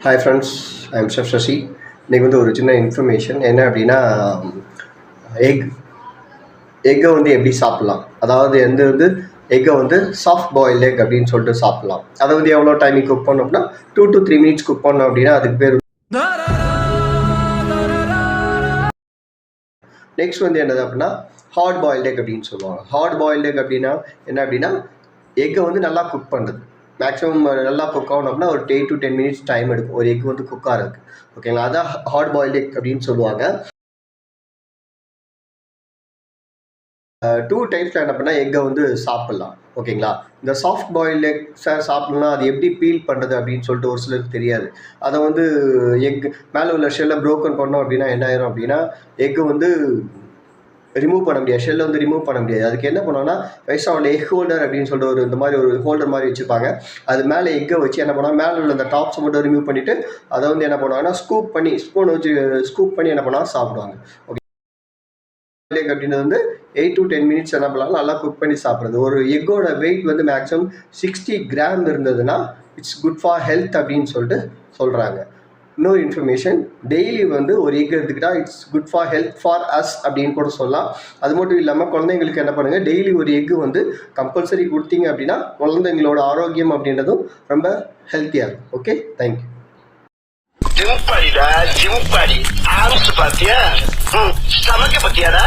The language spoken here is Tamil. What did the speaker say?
Hi friends, I am chef Sasi. இன்றைக்கி வந்து ஒரு சின்ன இன்ஃபர்மேஷன் என்ன அப்படின்னா, எக்கை வந்து எப்படி சாப்பிட்லாம், அதாவது எக்கை வந்து சாஃப்ட் பாயில் எக் அப்படின்னு சொல்லிட்டு சாப்பிட்லாம். அதை வந்து எவ்வளோ டைமிங் குக் பண்ணோம் அப்படின்னா 2 to 3 minutes குக் பண்ணோம் அப்படின்னா அதுக்கு பேர். நெக்ஸ்ட் வந்து என்னது அப்படின்னா ஹார்ட் பாயில்ட் எக் அப்படின்னு சொல்லுவாங்க. ஹார்ட் பாயில்ட் எக் அப்படின்னா என்ன அப்படின்னா, எக்கை வந்து நல்லா குக் பண்ணுறது. மேக்ஸிமம் நல்லா குக் ஆகணும் அப்படின்னா ஒரு 8 to 10 minutes டைம் எடுக்கும் ஒரு எக் வந்து குக் ஆகிறதுக்கு. ஓகேங்களா, அதான் ஹார்ட் பாயில்ட் எக் அப்படின்னு சொல்லுவாங்க. 2 டைம்ஸில் என்ன பண்ணால் எக்கை வந்து சாப்பிட்லாம். ஓகேங்களா, இந்த சாஃப்ட் பாயில்ட் எக் சாப்பிட்லாம், அது எப்படி பீல் பண்ணுறது அப்படின்னு சொல்லிட்டு ஒரு சிலருக்கு தெரியாது. அதை வந்து எக் மேலே உள்ள ஷெல்லை ப்ரோக்கன் பண்ணோம் அப்படின்னா என்ன ஆயிரும் அப்படின்னா, எக்கு வந்து ரிமூவ் பண்ண முடியாது, ஷெல்லை வந்து ரிமூவ் பண்ண முடியாது. அதுக்கு என்ன பண்ணுவோம்னா வயசான எக் ஹோல்டர் அப்படின்னு சொல்லிட்டு ஒரு இந்த மாதிரி ஒரு ஹோல்டர் மாதிரி வச்சுருப்பாங்க. அது மேலே எக்கை வச்சு என்ன பண்ணுவாங்க, மேலே உள்ள அந்த டாப்ஸை மட்டும் ரிமூவ் பண்ணிவிட்டு அதை வந்து என்ன பண்ணுவாங்கன்னா ஸ்கூப் பண்ணி ஸ்பூன் வச்சு ஸ்கூப் பண்ணி என்ன பண்ணுவாங்க சாப்பிடுவாங்க. ஓகே, அப்படின்றது வந்து 8 to 10 minutes என்ன பண்ணலாம் நல்லா குக் பண்ணி சாப்பிட்றது. ஒரு எக்கோட வெயிட் வந்து மேக்ஸிமம் 60 grams இருந்ததுன்னா இட்ஸ் குட் ஃபார் ஹெல்த் அப்படின்னு சொல்லிட்டு சொல்கிறாங்க. இன்னொரு இன்ஃபர்மேஷன், டெய்லி வந்து ஒரு எக் எடுத்துக்கிட்டா it's good for health for us அப்படின்னு கூட சொல்லலாம். அது மட்டும் இல்லாமல் குழந்தைங்களுக்கு என்ன பண்ணுங்கள், டெய்லி ஒரு எக்கு வந்து கம்பல்சரி கொடுத்தீங்க அப்படின்னா குழந்தைங்களோட ஆரோக்கியம் அப்படின்றதும் ரொம்ப ஹெல்த்தியாக இருக்கும். Okay, thank you. ஜிம் பாடிடா, ஜிம் பாடி. ஆரம்பிச்சு பாத்தியா? சமைக்க பத்தியாடா?